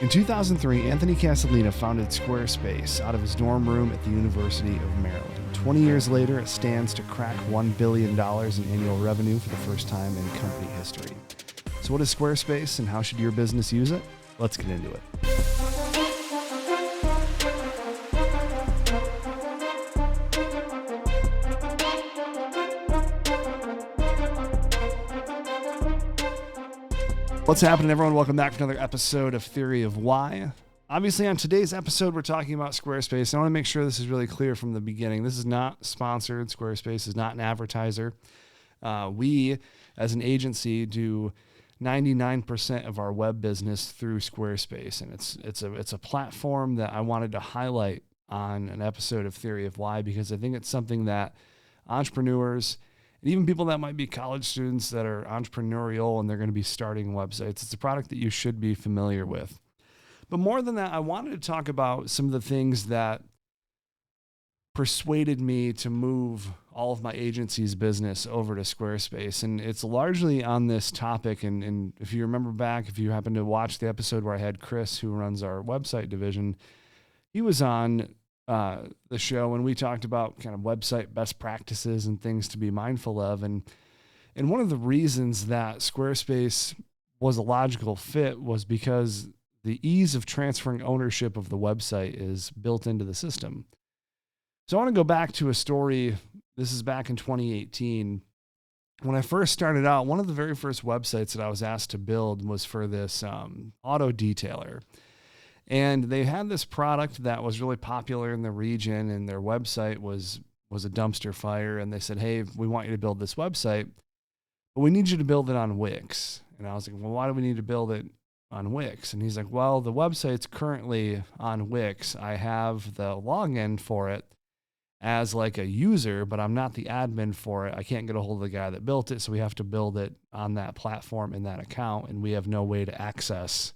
In 2003, Anthony Casalena founded Squarespace out of his dorm room at the University of Maryland. 20 years later, it stands to crack $1 billion in annual revenue for the first time in company history. So what is Squarespace and how should your business use it? Let's get into it. What's happening, everyone? Welcome back for another episode of Theory of Why. Obviously, on today's episode, we're talking about Squarespace. I want to make sure this is really clear from the beginning. This is not sponsored. Squarespace is not an advertiser. We, as an agency, do 99% of our web business through Squarespace, and it's a platform that I wanted to highlight on an episode of Theory of Why because I think it's something that entrepreneurs and even people that might be college students that are entrepreneurial and they're going to be starting websites, it's a product that you should be familiar with. But more than that, I wanted to talk about some of the things that persuaded me to move all of my agency's business over to Squarespace. And it's largely on this topic. And if you remember back, if you happen to watch the episode where I had Chris, who runs our website division, he was on the show and we talked about kind of website best practices and things to be mindful of. And one of the reasons that Squarespace was a logical fit was because the ease of transferring ownership of the website is built into the system. So I want to go back to a story. This is back in 2018. When I first started out, one of the very first websites that I was asked to build was for this auto detailer. And they had this product that was really popular in the region, and their website was a dumpster fire. And they said, hey, we want you to build this website, but we need you to build it on Wix. And I was like, well, why do we need to build it on Wix? And he's like, well, the website's currently on Wix. I have the login for it as like a user, but I'm not the admin for it. I can't get a hold of the guy that built it. So we have to build it on that platform in that account. And we have no way to access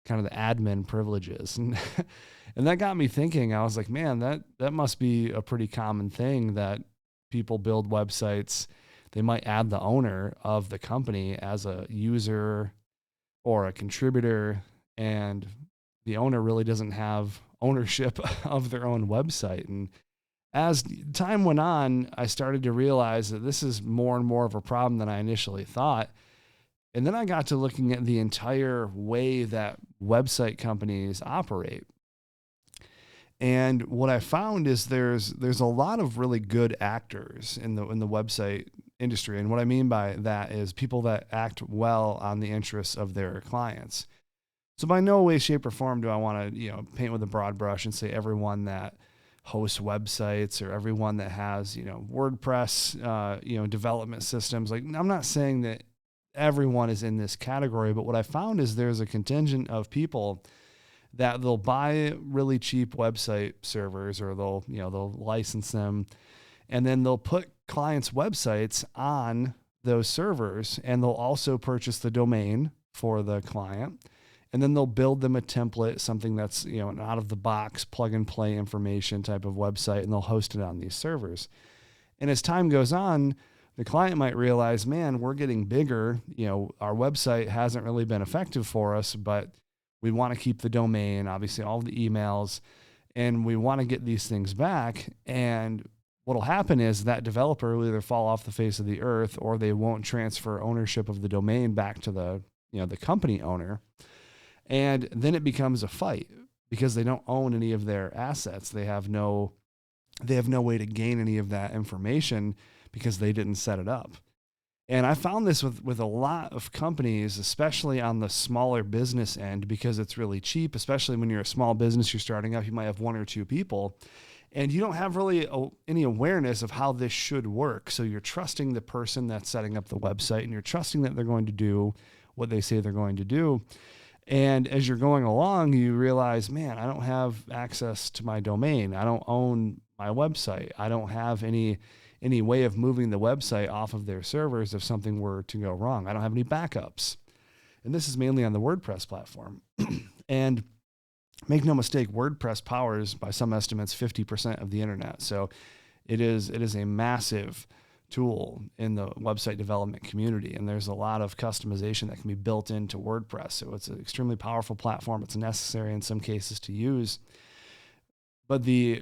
kind of the admin privileges. And that got me thinking. I was like, man, that must be a pretty common thing that people build websites. They might add the owner of the company as a user or a contributor, and the owner really doesn't have ownership of their own website. And as time went on, I started to realize that this is more and more of a problem than I initially thought. And then I got to looking at the entire way that website companies operate. And what I found is there's a lot of really good actors in the website industry. And what I mean by that is people that act well on the interests of their clients. So by no way, shape, or form do I want to, paint with a broad brush and say everyone that hosts websites or everyone that has, WordPress, development systems. Like, I'm not saying that everyone is in this category, but what I found is there's a contingent of people that they'll buy really cheap website servers, or they'll license them, and then they'll put clients' websites on those servers, and they'll also purchase the domain for the client, and then they'll build them a template, something that's an out of the box plug and play information type of website, and they'll host it on these servers. And as time goes on, the client might realize, man, we're getting bigger. Our website hasn't really been effective for us, but we want to keep the domain, obviously all the emails, and we want to get these things back. And what'll happen is that developer will either fall off the face of the earth, or they won't transfer ownership of the domain back to the company owner. And then it becomes a fight because they don't own any of their assets. They have no way to gain any of that information because they didn't set it up. And I found this with a lot of companies, especially on the smaller business end, because it's really cheap, especially when you're a small business, you're starting up, you might have one or two people, and you don't have really any awareness of how this should work. So you're trusting the person that's setting up the website, and you're trusting that they're going to do what they say they're going to do. And as you're going along, you realize, man, I don't have access to my domain. I don't own my website. I don't have any way of moving the website off of their servers if something were to go wrong. I don't have any backups. And this is mainly on the WordPress platform. And make no mistake, WordPress powers, by some estimates, 50% of the internet. So it is a massive tool in the website development community. And there's a lot of customization that can be built into WordPress. So it's an extremely powerful platform. It's necessary in some cases to use. But the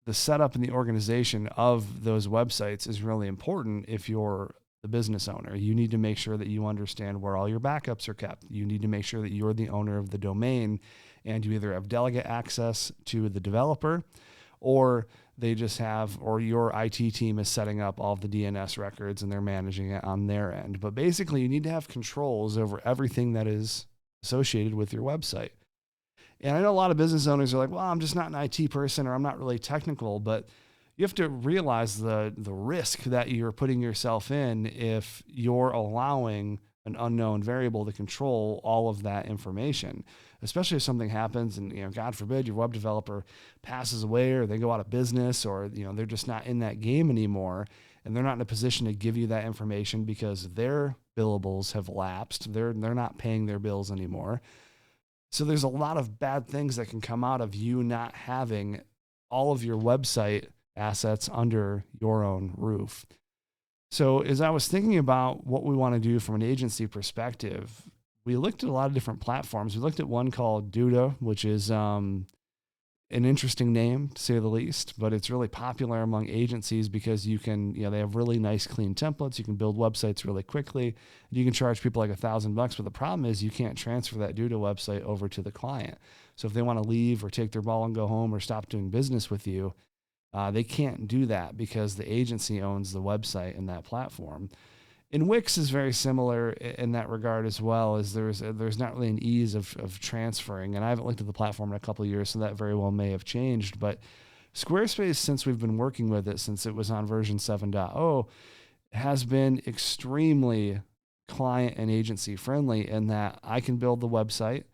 setup and the organization of those websites is really important if you're the business owner. You need to make sure that you understand where all your backups are kept. You need to make sure that you're the owner of the domain, and you either have delegate access to the developer, or they just have, or your IT team is setting up all of the DNS records and they're managing it on their end. But basically, you need to have controls over everything that is associated with your website. And I know a lot of business owners are like, well, I'm just not an IT person, or I'm not really technical, but you have to realize the risk that you're putting yourself in if you're allowing an unknown variable to control all of that information, especially if something happens and, God forbid, your web developer passes away, or they go out of business, or, they're just not in that game anymore, and they're not in a position to give you that information because their billables have lapsed. They're not paying their bills anymore. So there's a lot of bad things that can come out of you not having all of your website assets under your own roof. So as I was thinking about what we want to do from an agency perspective, we looked at a lot of different platforms. We looked at one called Duda, which is an interesting name to say the least, but it's really popular among agencies because you can, they have really nice clean templates. You can build websites really quickly. You can charge people like $1,000, but the problem is you can't transfer that Duda website over to the client. So if they want to leave or take their ball and go home or stop doing business with you, they can't do that because the agency owns the website and that platform. And Wix is very similar in that regard as well, as there's not really an ease of transferring. And I haven't looked at the platform in a couple of years, so that very well may have changed. But Squarespace, since we've been working with it, since it was on version 7.0, has been extremely client and agency friendly in that I can build the website.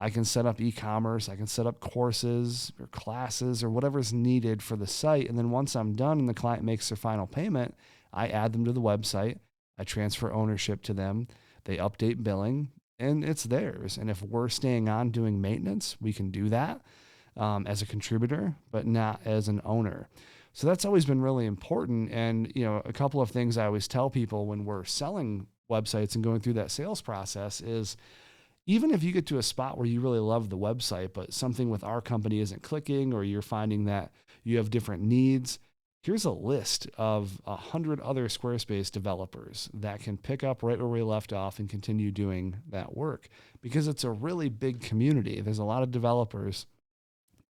I can set up e-commerce, I can set up courses or classes or whatever's needed for the site. And then once I'm done and the client makes their final payment, I add them to the website. I transfer ownership to them. They update billing and it's theirs. And if we're staying on doing maintenance, we can do that as a contributor, but not as an owner. So that's always been really important. And, a couple of things I always tell people when we're selling websites and going through that sales process is, even if you get to a spot where you really love the website, but something with our company isn't clicking, or you're finding that you have different needs, here's a list of 100 other Squarespace developers that can pick up right where we left off and continue doing that work, because it's a really big community. There's a lot of developers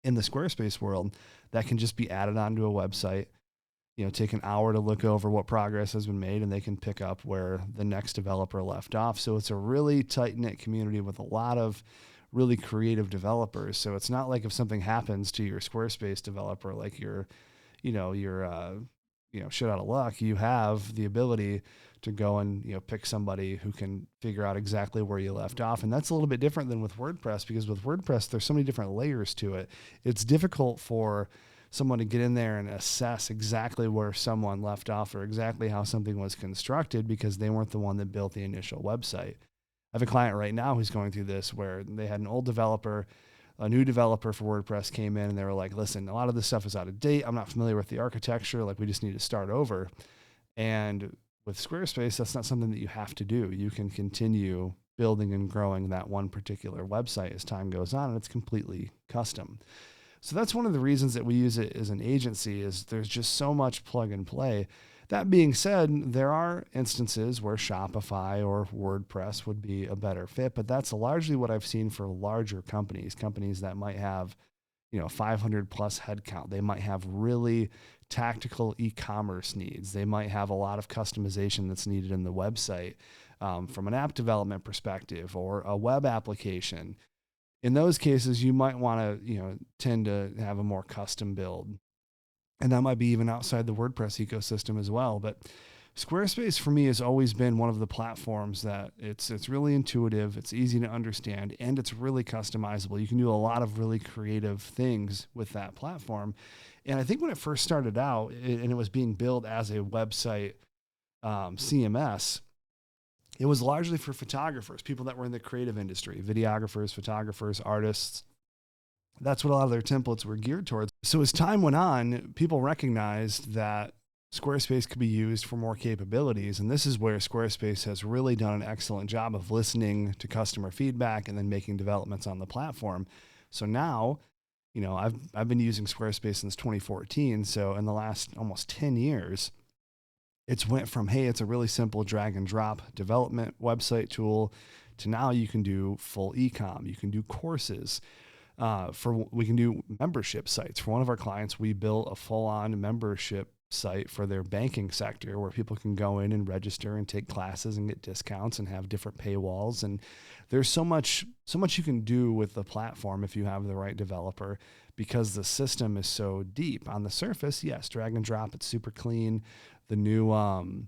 in the Squarespace world that can just be added onto a website, take an hour to look over what progress has been made, and they can pick up where the next developer left off. So it's a really tight-knit community with a lot of really creative developers. So it's not like if something happens to your Squarespace developer, like you're shit out of luck, you have the ability to go and, pick somebody who can figure out exactly where you left off. And that's a little bit different than with WordPress, because with WordPress, there's so many different layers to it. It's difficult for someone to get in there and assess exactly where someone left off or exactly how something was constructed, because they weren't the one that built the initial website. I have a client right now who's going through this, where they had an old developer, a new developer for WordPress came in, and they were like, listen, a lot of this stuff is out of date. I'm not familiar with the architecture. Like, we just need to start over. And with Squarespace, that's not something that you have to do. You can continue building and growing that one particular website as time goes on, and it's completely custom. So that's one of the reasons that we use it as an agency, is there's just so much plug and play. That being said, there are instances where Shopify or WordPress would be a better fit, but that's largely what I've seen for larger companies that might have, 500 plus headcount. They might have really tactical e-commerce needs. They might have a lot of customization that's needed in the website from an app development perspective, or a web application. In those cases, you might want to, tend to have a more custom build. And that might be even outside the WordPress ecosystem as well. But Squarespace for me has always been one of the platforms that it's really intuitive, it's easy to understand, and it's really customizable. You can do a lot of really creative things with that platform. And I think when it first started out and it was being built as a website CMS, it was largely for photographers, people that were in the creative industry, videographers, photographers, artists. That's what a lot of their templates were geared towards. So as time went on, people recognized that Squarespace could be used for more capabilities. And this is where Squarespace has really done an excellent job of listening to customer feedback and then making developments on the platform. So now, I've been using Squarespace since 2014. So in the last almost 10 years, it's went from, hey, it's a really simple drag and drop development website tool, to now you can do full e-com, you can do courses. We can do membership sites. For one of our clients, we built a full-on membership site for their banking sector where people can go in and register and take classes and get discounts and have different paywalls. And there's so much you can do with the platform if you have the right developer, because the system is so deep. On the surface, yes, drag and drop, it's super clean. The new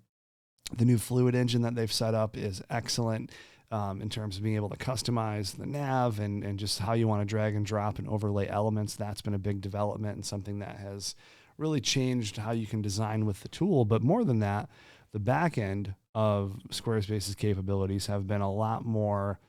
Fluid engine that they've set up is excellent. In terms of being able to customize the nav and just how you want to drag and drop and overlay elements. That's been a big development and something that has really changed how you can design with the tool. But more than that, the back end of Squarespace's capabilities have been a lot more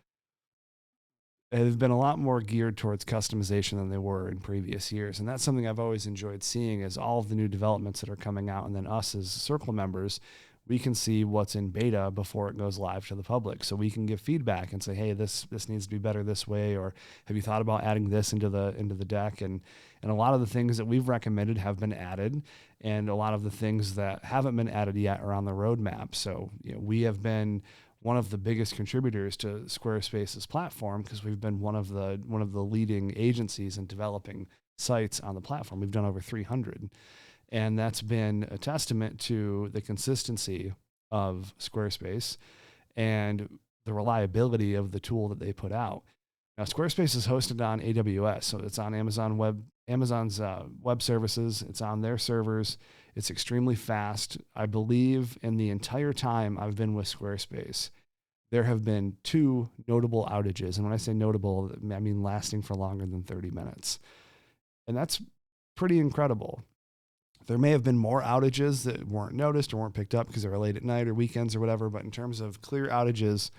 geared towards customization than they were in previous years. And that's something I've always enjoyed seeing, is all of the new developments that are coming out. And then us as Circle members, we can see what's in beta before it goes live to the public. So we can give feedback and say, hey, this needs to be better this way, or have you thought about adding this into the deck? And a lot of the things that we've recommended have been added, and a lot of the things that haven't been added yet are on the roadmap. So we have been one of the biggest contributors to Squarespace's platform, because we've been one of the leading agencies in developing sites on the platform. We've done over 300. And that's been a testament to the consistency of Squarespace and the reliability of the tool that they put out. Now, Squarespace is hosted on AWS, so it's on Amazon's web services. It's on their servers. It's extremely fast. I believe in the entire time I've been with Squarespace, there have been 2 notable outages. And when I say notable, I mean lasting for longer than 30 minutes. And that's pretty incredible. There may have been more outages that weren't noticed or weren't picked up because they were late at night or weekends or whatever. But in terms of clear outages,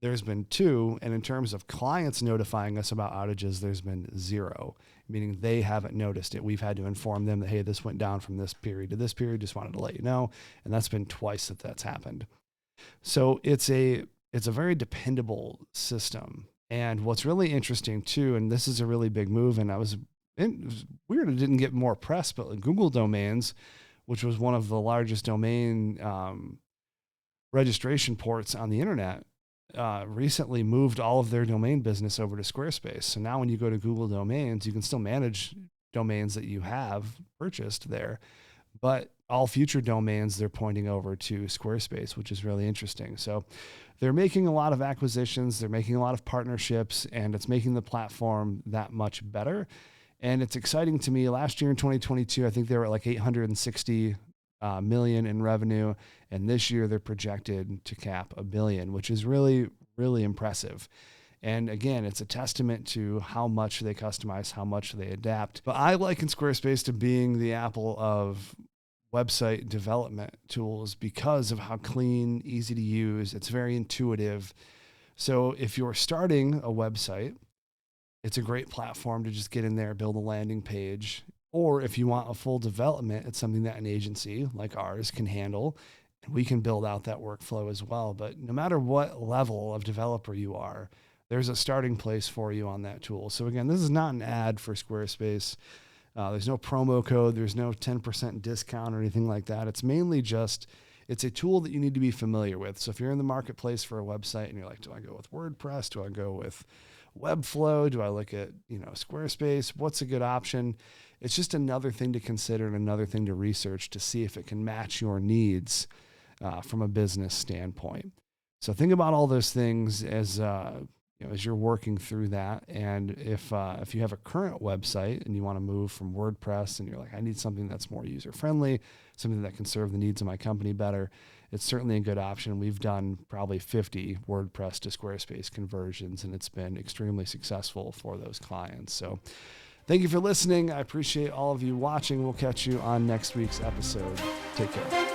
there's been 2. And in terms of clients notifying us about outages, there's been 0, meaning they haven't noticed it. We've had to inform them that, hey, this went down from this period to this period. Just wanted to let you know. And that's been twice that's happened. So it's a very dependable system. And what's really interesting too, and this is a really big move, and it was weird it didn't get more press, but Google Domains, which was one of the largest domain registration ports on the internet, recently moved all of their domain business over to Squarespace. So now when you go to Google Domains, you can still manage domains that you have purchased there, but all future domains, they're pointing over to Squarespace, which is really interesting. So they're making a lot of acquisitions, they're making a lot of partnerships, and it's making the platform that much better. And it's exciting to me. Last year in 2022, I think they were at like 860 million in revenue. And this year they're projected to cap $1 billion, which is really, really impressive. And again, it's a testament to how much they customize, how much they adapt. But I liken Squarespace to being the Apple of website development tools because of how clean, easy to use. It's very intuitive. So if you're starting a website, it's a great platform to just get in there, build a landing page. Or if you want a full development, it's something that an agency like ours can handle. And we can build out that workflow as well. But no matter what level of developer you are, there's a starting place for you on that tool. So again, this is not an ad for Squarespace. There's no promo code. There's no 10% discount or anything like that. It's mainly just, it's a tool that you need to be familiar with. So if you're in the marketplace for a website and you're like, do I go with WordPress? Do I go with Webflow? Do I look at, Squarespace? What's a good option? It's just another thing to consider and another thing to research to see if it can match your needs from a business standpoint. So think about all those things as you're working through that. And if you have a current website and you want to move from WordPress and you're like, I need something that's more user-friendly, something that can serve the needs of my company better, it's certainly a good option. We've done probably 50 WordPress to Squarespace conversions, and it's been extremely successful for those clients. So thank you for listening. I appreciate all of you watching. We'll catch you on next week's episode. Take care.